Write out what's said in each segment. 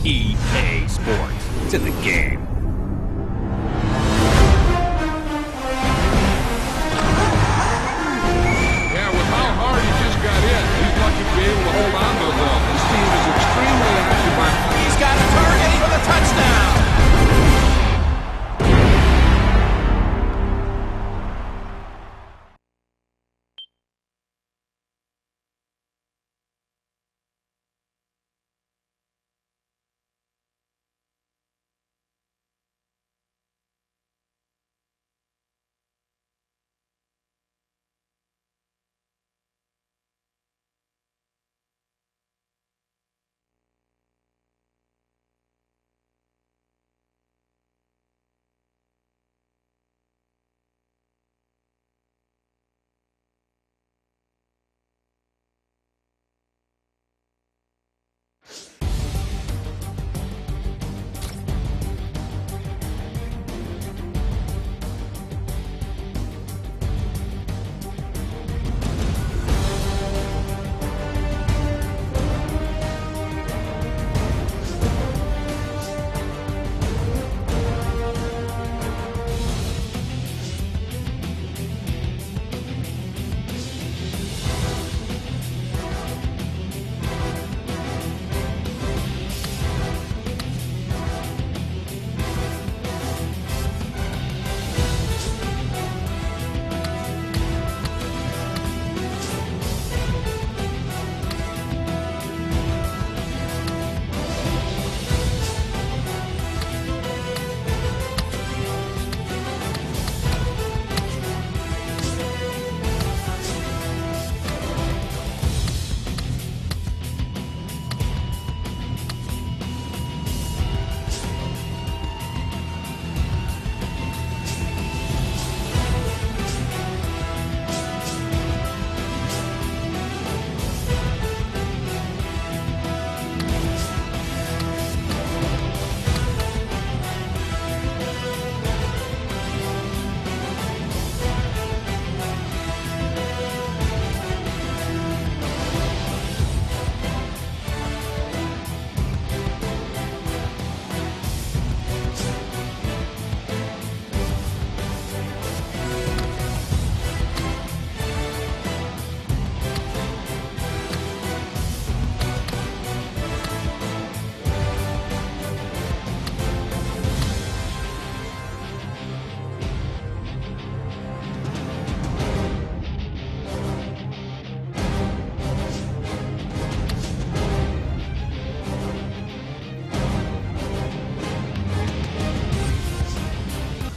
EA Sports. It's in the game. Yeah, with how hard he just got in, he's lucky to be able to hold on to the ball. This team is extremely active on. He's got a target for the touchdown.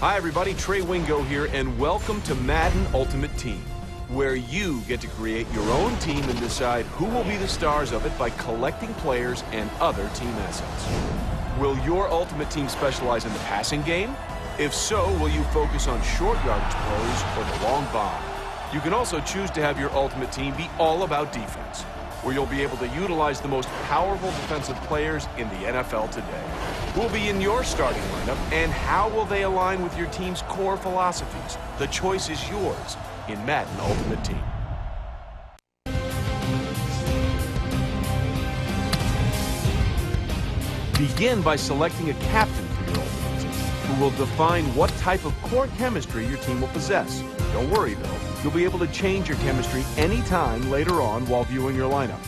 Hi everybody, Trey Wingo here, and welcome to Madden Ultimate Team, where you get to create your own team and decide who will be the stars of it by collecting players and other team assets. Will your Ultimate Team specialize in the passing game? If so, will you focus on short yardage plays or the long bomb? You can also choose to have your Ultimate Team be all about defense, where you'll be able to utilize the most powerful defensive players in the NFL today. Who will be in your starting lineup, and how will they align with your team's core philosophies? The choice is yours in Madden Ultimate Team. Begin by selecting a captain for your Ultimate Team, who will define what type of core chemistry your team will possess. Don't worry, though. You'll be able to change your chemistry anytime later on while viewing your lineup.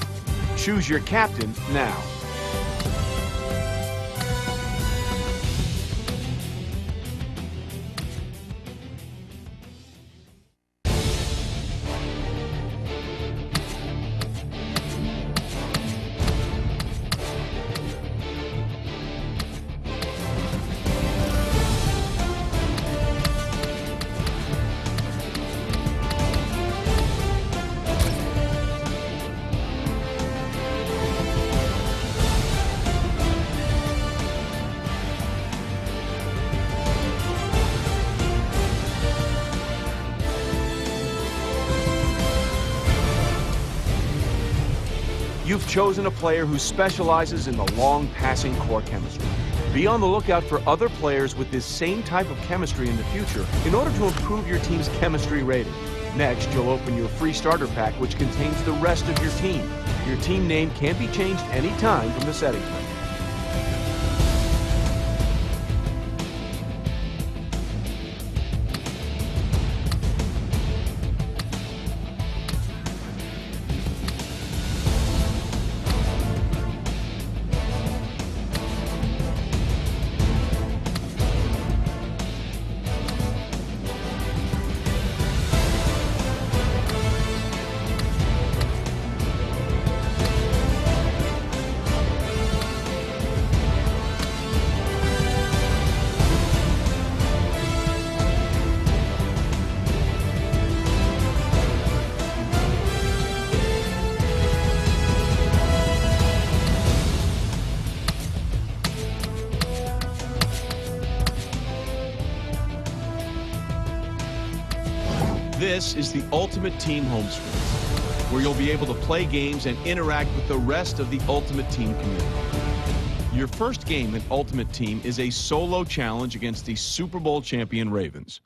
Choose your captain now. You've chosen a player who specializes in the long passing core chemistry. Be on the lookout for other players with this same type of chemistry in the future in order to improve your team's chemistry rating. Next, you'll open your free starter pack, which contains the rest of your team. Your team name can be changed anytime from the settings menu. This is the Ultimate Team home screen, where you'll be able to play games and interact with the rest of the Ultimate Team community. Your first game in Ultimate Team is a solo challenge against the Super Bowl champion Ravens.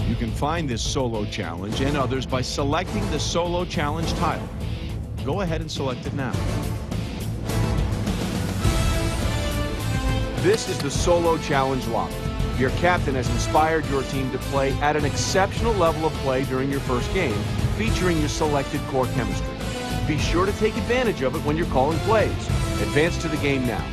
You can find this solo challenge and others by selecting the solo challenge tile. Go ahead and select it now. This is the solo challenge lobby. Your captain has inspired your team to play at an exceptional level of play during your first game, featuring your selected core chemistry. Be sure to take advantage of it when you're calling plays. Advance to the game now.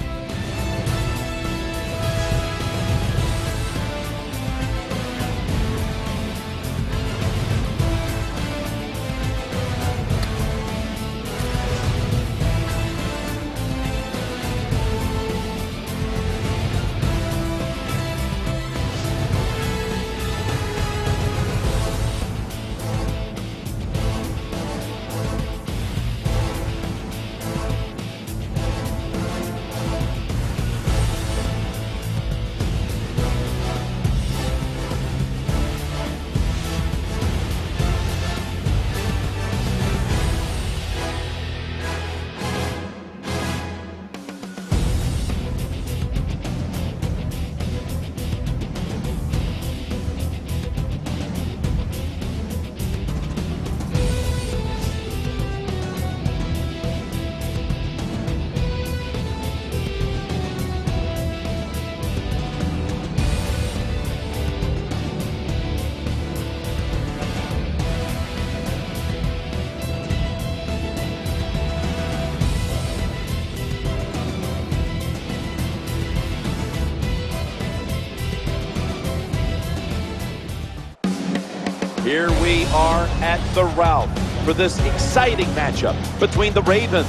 Here we are at the Ralph for this exciting matchup between the Ravens.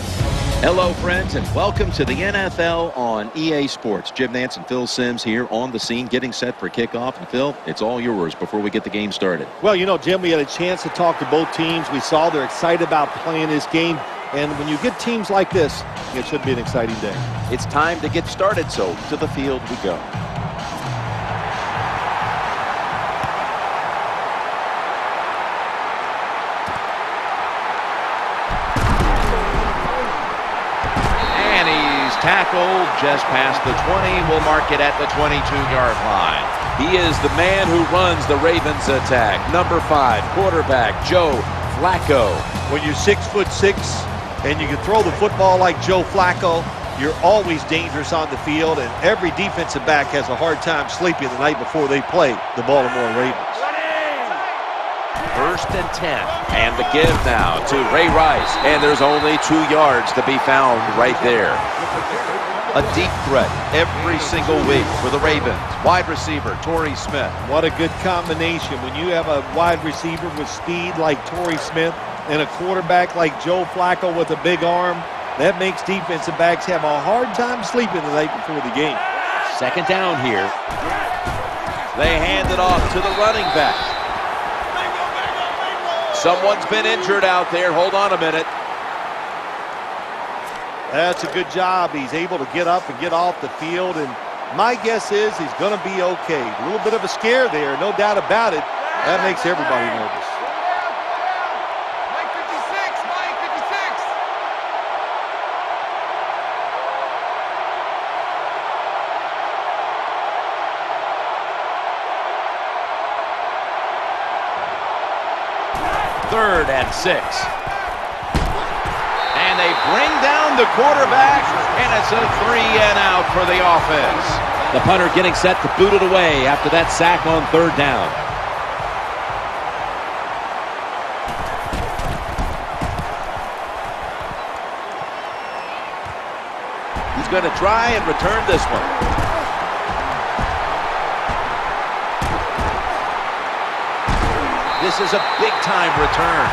Hello, friends, and welcome to the NFL on EA Sports. Jim Nance and Phil Simms here on the scene, getting set for kickoff. And Phil, it's all yours before we get the game started. Well, you know, Jim, we had a chance to talk to both teams. We saw they're excited about playing this game. And when you get teams like this, it should be an exciting day. It's time to get started, so to the field we go. Tackled just past the 20. We'll mark it at the 22-yard line. He is the man who runs the Ravens attack. Number 5, quarterback Joe Flacco. When you're 6'6" and you can throw the football like Joe Flacco, you're always dangerous on the field, and every defensive back has a hard time sleeping the night before they play the Baltimore Ravens. First and 10. And the give now to Ray Rice. And there's only 2 yards to be found right there. A deep threat every single week for the Ravens. Wide receiver, Torrey Smith. What a good combination. When you have a wide receiver with speed like Torrey Smith and a quarterback like Joe Flacco with a big arm, that makes defensive backs have a hard time sleeping the night before the game. Second down here. They hand it off to the running back. Someone's been injured out there. Hold on a minute. That's a good job. He's able to get up and get off the field, and my guess is he's going to be okay. A little bit of a scare there, no doubt about it. That makes everybody nervous. Mike 56, Mike 56. Third and 6. And they bring down the quarterback, and it's a 3-and-out for the offense. The punter getting set to boot it away after that sack on third down. He's going to try and return this one. This is a big-time return.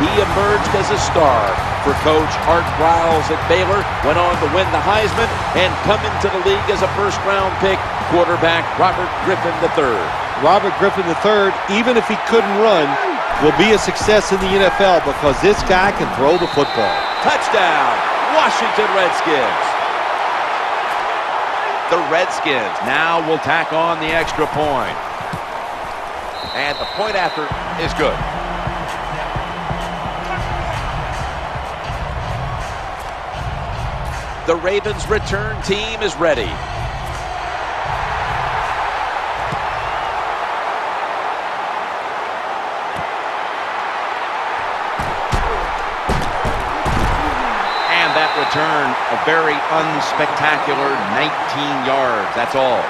He emerged as a star for Coach Art Briles at Baylor, went on to win the Heisman, and come into the league as a first-round pick, quarterback Robert Griffin III. Robert Griffin III, even if he couldn't run, will be a success in the NFL because this guy can throw the football. Touchdown, Washington Redskins. The Redskins now will tack on the extra point. And the point after is good. The Ravens' return team is ready. And that return, a very unspectacular 19 yards. That's all.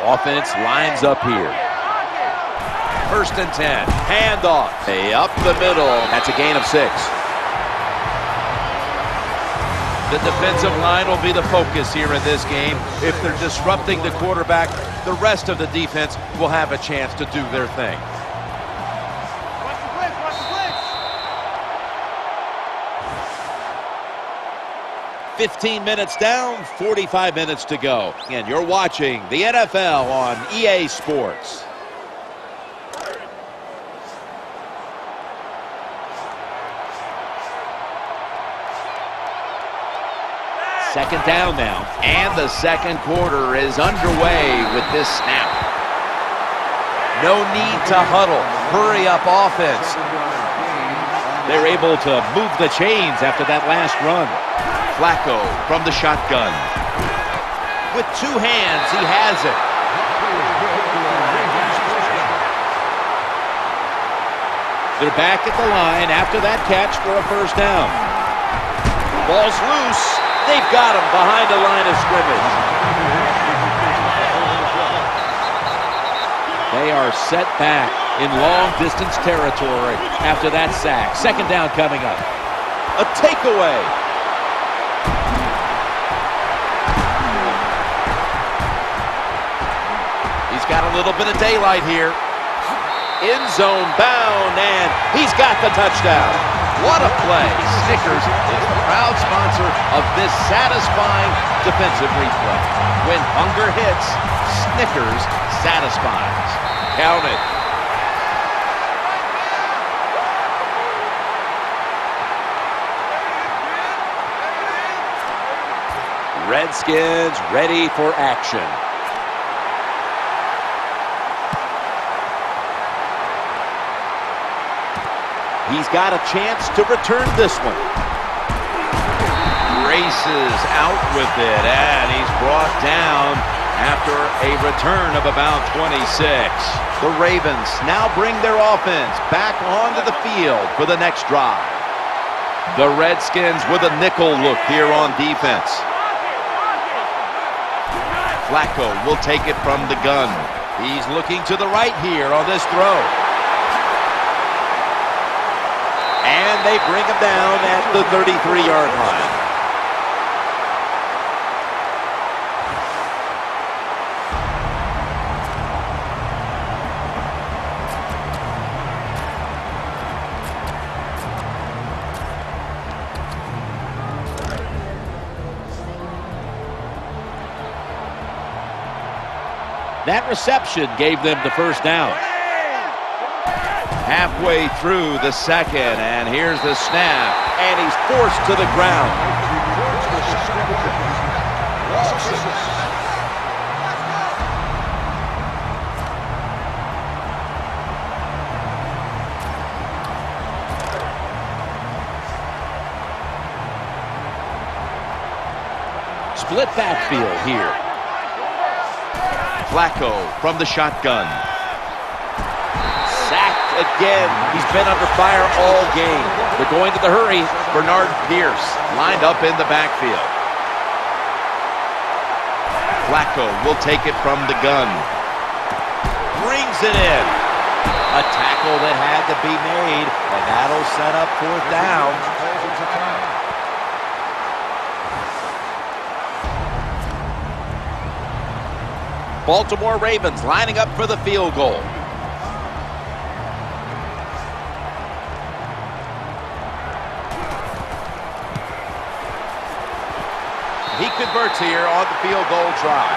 Offense lines up here. 1st and 10. Handoff. Up the middle. That's a gain of 6. The defensive line will be the focus here in this game. If they're disrupting the quarterback, the rest of the defense will have a chance to do their thing. 15 minutes down, 45 minutes to go. And you're watching the NFL on EA Sports. Second down now. And the second quarter is underway with this snap. No need to huddle. Hurry up offense. They're able to move the chains after that last run. Flacco from the shotgun. With 2 hands, he has it. They're back at the line after that catch for a 1st down. Ball's loose. They've got him behind the line of scrimmage. They are set back in long-distance territory after that sack. 2nd down coming up. A takeaway. He's got a little bit of daylight here. End zone bound, and he's got the touchdown. What a play. Snickers is the proud sponsor of this satisfying defensive replay. When hunger hits, Snickers satisfies. Count it. Redskins ready for action. He's got a chance to return this one. Races out with it, and he's brought down after a return of about 26. The Ravens now bring their offense back onto the field for the next drive. The Redskins with a nickel look here on defense. Flacco will take it from the gun. He's looking to the right here on this throw. And they bring him down at the 33-yard line. That reception gave them the 1st down. Halfway through the 2nd, and here's the snap, and he's forced to the ground. Split backfield here. Flacco from the shotgun. Sacked again. He's been under fire all game. They're going to the hurry. Bernard Pierce lined up in the backfield. Flacco will take it from the gun. Brings it in. A tackle that had to be made, and that'll set up 4th down. Baltimore Ravens lining up for the field goal. He converts here on the field goal try.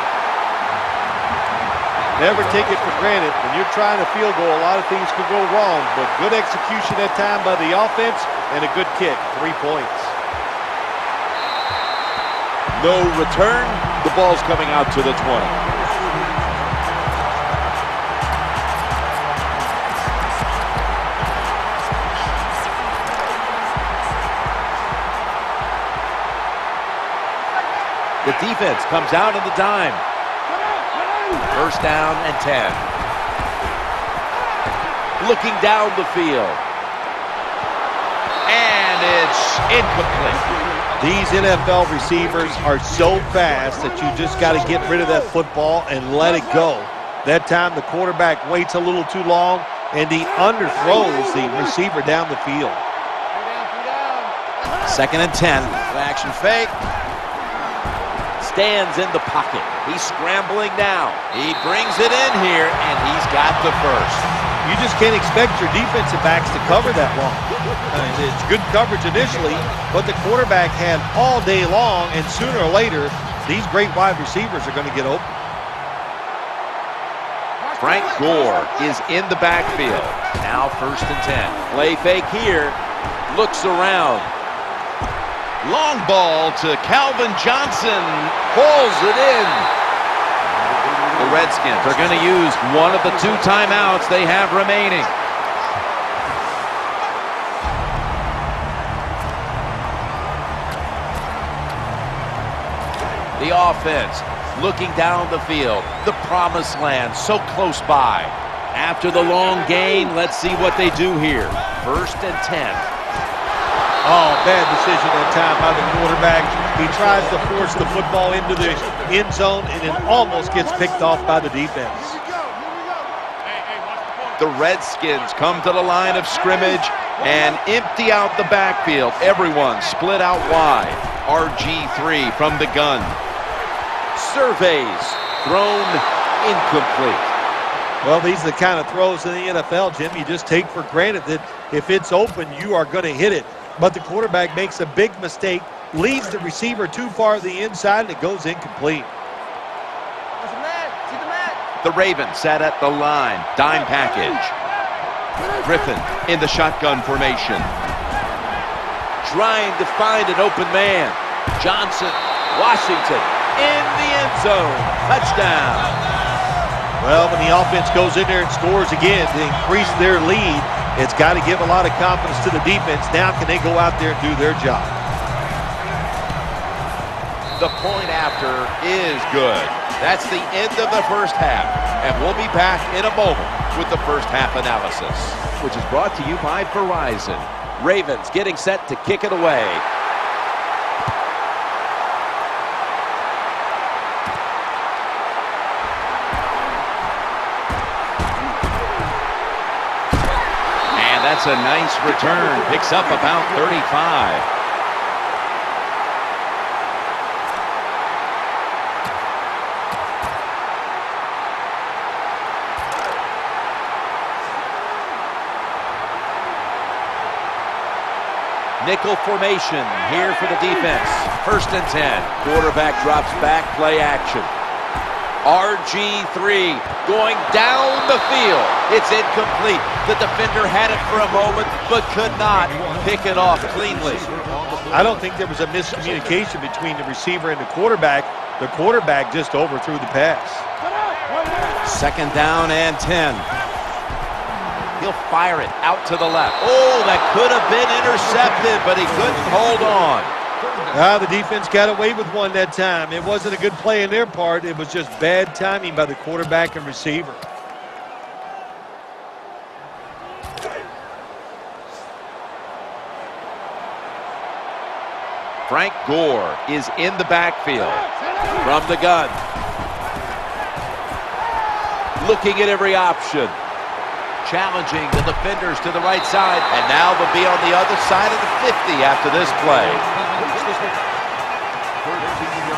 Never take it for granted. When you're trying a field goal, a lot of things could go wrong, but good execution that time by the offense and a good kick, 3 points. No return. The ball's coming out to the 20. The defense comes out on the dime. First down and 10. Looking down the field. And it's incomplete. These NFL receivers are so fast that you just got to get rid of that football and let it go. That time the quarterback waits a little too long and he underthrows the receiver down the field. Second and 10. Action fake. Stands in the pocket. He's scrambling now. He brings it in here, and he's got the first. You just can't expect your defensive backs to cover that long. I mean, it's good coverage initially, but the quarterback had all day long, and sooner or later, these great wide receivers are going to get open. Frank Gore is in the backfield. Now first and 10. Play fake here. Looks around. Long ball to Calvin Johnson. Pulls it in. The Redskins are going to use one of the 2 timeouts they have remaining. The offense looking down the field. The promised land so close by. After the long gain, let's see what they do here. First and 10. Oh, bad decision that time by the quarterback. He tries to force the football into the end zone, and it almost gets picked off by the defense. The Redskins come to the line of scrimmage and empty out the backfield. Everyone split out wide. RG3 from the gun. Surveys. Thrown incomplete. Well, these are the kind of throws in the NFL, Jim, you just take for granted that if it's open, you are going to hit it. But the quarterback makes a big mistake, leads the receiver too far to the inside, and it goes incomplete. The Ravens sat at the line. Dime package. Griffin in the shotgun formation. Trying to find an open man. Johnson, Washington, in the end zone. Touchdown. Well, when the offense goes in there and scores again to increase their lead, it's got to give a lot of confidence to the defense. Now can they go out there and do their job? The point after is good. That's the end of the first half. And we'll be back in a moment with the first half analysis, which is brought to you by Verizon. Ravens getting set to kick it away. That's a nice return. Picks up about 35. Nickel formation here for the defense. First and 10. Quarterback drops back, play action. RG3 going down the field. It's incomplete. The defender had it for a moment, but could not pick it off cleanly. I don't think there was a miscommunication between the receiver and the quarterback. The quarterback just overthrew the pass. Second down and 10. He'll fire it out to the left. Oh, that could have been intercepted, but he couldn't hold on. The defense got away with one that time. It wasn't a good play in their part. It was just bad timing by the quarterback and receiver. Frank Gore is in the backfield from the gun. Looking at every option. Challenging the defenders to the right side. And now they'll be on the other side of the 50 after this play.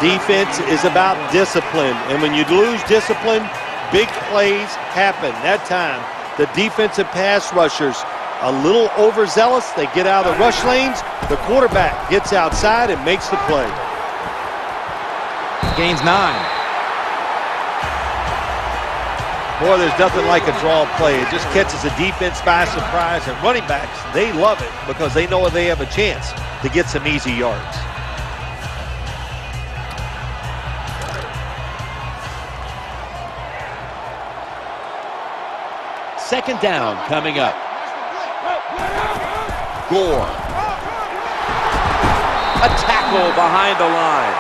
Defense is about discipline, and when you lose discipline, big plays happen. That time, the defensive pass rushers a little overzealous. They get out of the rush lanes. The quarterback gets outside and makes the play. Gains 9. Boy, there's nothing like a draw play. It just catches the defense by surprise, and running backs, they love it because they know they have a chance to get some easy yards. Second down coming up. Gore. A tackle behind the line.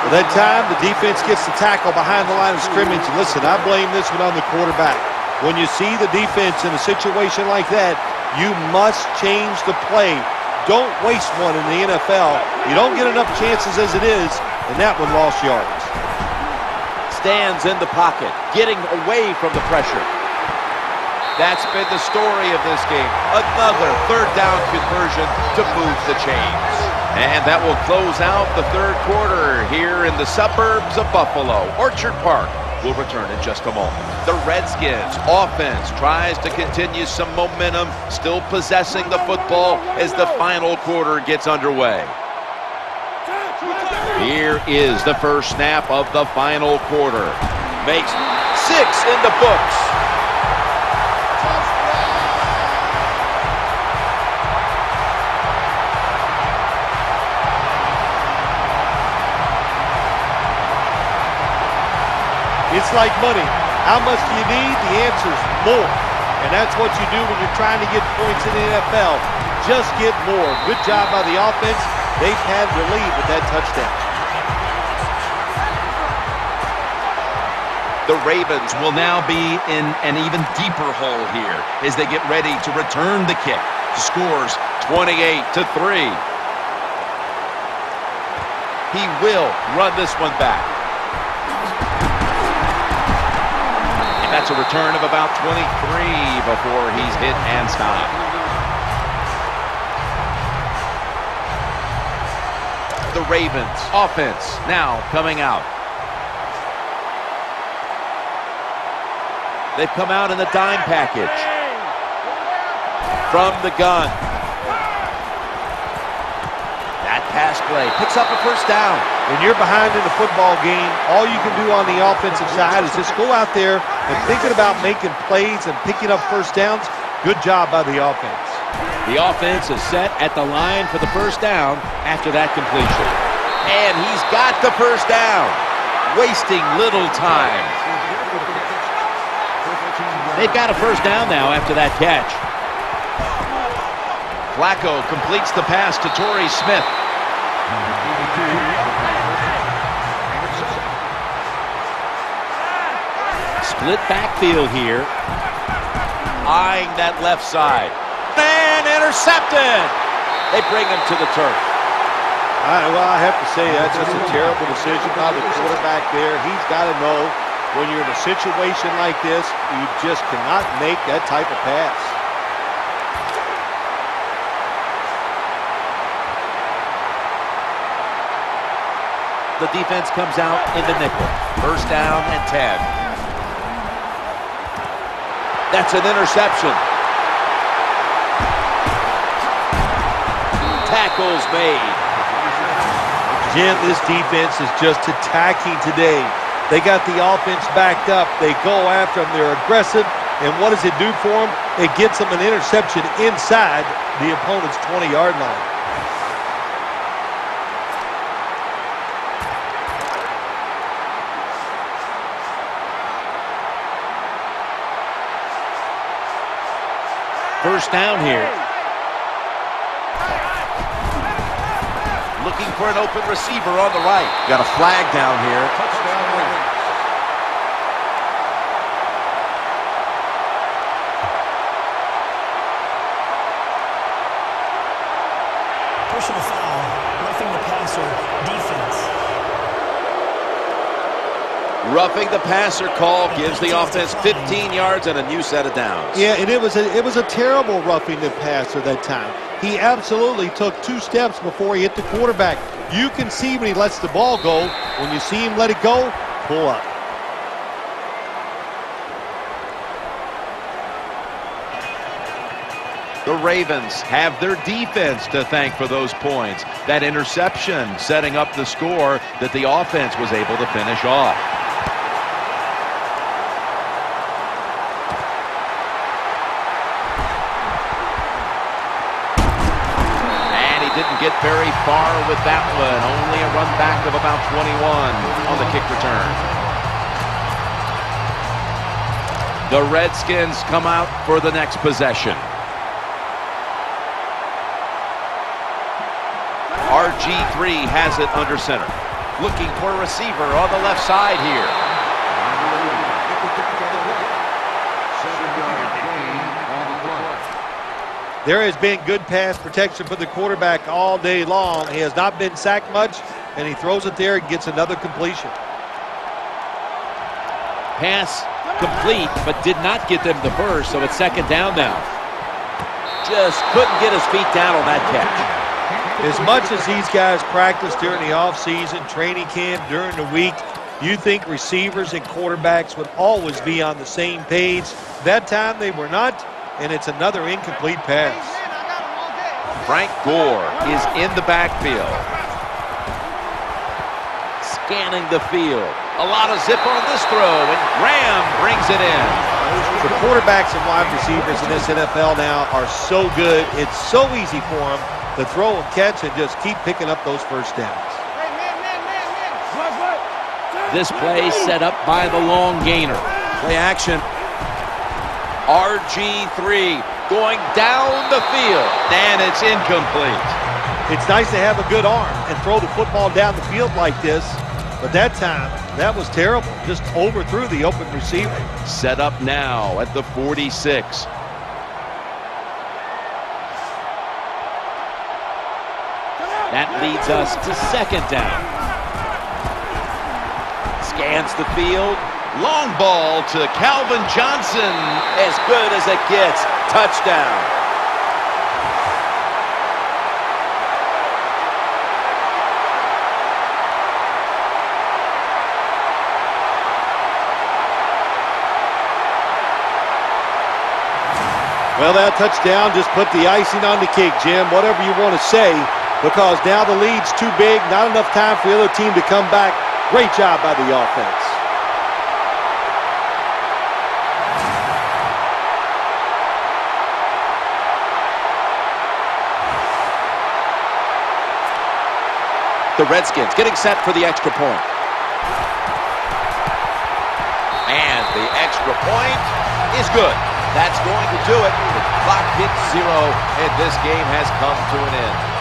Well, that time, the defense gets the tackle behind the line of scrimmage. Listen, I blame this one on the quarterback. When you see the defense in a situation like that, you must change the play. Don't waste one in the NFL. You don't get enough chances as it is, and that one lost yards. Stands in the pocket, getting away from the pressure. That's been the story of this game. Another third down conversion to move the chains. And that will close out the third quarter here in the suburbs of Buffalo. Orchard Park will return in just a moment. The Redskins offense tries to continue some momentum, still possessing the football as the final quarter gets underway. Here is the first snap of the final quarter. Makes 6 in the books. It's like money. How much do you need? The answer is more. And that's what you do when you're trying to get points in the NFL. Just get more. Good job by the offense. They've had relief with that touchdown. The Ravens will now be in an even deeper hole here as they get ready to return the kick. Scores 28-3. He will run this one back. That's a return of about 23 before he's hit and stopped. The Ravens offense now coming out. They've come out in the dime package. From the gun. That pass play picks up a first down. When you're behind in the football game, all you can do on the offensive side is just go out there and thinking about making plays and picking up first downs. Good job by the offense. The offense is set at the line for the first down after that completion. And he's got the first down, wasting little time. They've got a first down now after that catch. Flacco completes the pass to Torrey Smith. Split backfield here. Eyeing that left side. Man, intercepted! They bring him to the turf. Well, I have to say that's just a terrible decision by the quarterback there. He's got to know when you're in a situation like this, you just cannot make that type of pass. The defense comes out in the nickel. First down and 10. That's an interception. Tackles made. Jim, this defense is just attacking today. They got the offense backed up. They go after them. They're aggressive. And what does it do for them? It gets them an interception inside the opponent's 20-yard line. First down here. Looking for an open receiver on the right. Got a flag down here. Touchdown Ravens. Personal foul, roughing the passer, defense. Roughing the passer call gives the offense 15 yards and a new set of downs. Yeah, and it was a terrible roughing the passer that time. He absolutely took 2 steps before he hit the quarterback. You can see when he lets the ball go. When you see him let it go, pull up. The Ravens have their defense to thank for those points. That interception setting up the score that the offense was able to finish off. didn't get very far with that one. Only a run back of about 21 on the kick return. The Redskins come out for the next possession. RG3 has it under center. Looking for a receiver on the left side here. There has been good pass protection for the quarterback all day long. He has not been sacked much, and he throws it there and gets another completion. Pass complete, but did not get them the first, so it's second down now. Just couldn't get his feet down on that catch. As much as these guys practice during the offseason, training camp, during the week, you think receivers and quarterbacks would always be on the same page. That time they were not, and it's another incomplete pass. Frank Gore is in the backfield. Scanning the field. A lot of zip on this throw, and Graham brings it in. The quarterbacks and wide receivers in this NFL now are so good. It's so easy for them to throw and catch and just keep picking up those first downs. This play set up by the long gainer. Play action. RG3 going down the field, and it's incomplete. It's nice to have a good arm and throw the football down the field like this, but that time, that was terrible. Just overthrew the open receiver. Set up now at the 46. That leads us to second down. Scans the field. Long ball to Calvin Johnson. As good as it gets. Touchdown. Well, that touchdown just put the icing on the cake, Jim, whatever you want to say, because now the lead's too big, not enough time for the other team to come back. Great job by the offense. The Redskins getting set for the extra point. And the extra point is good. That's going to do it. The clock hits 0, and this game has come to an end.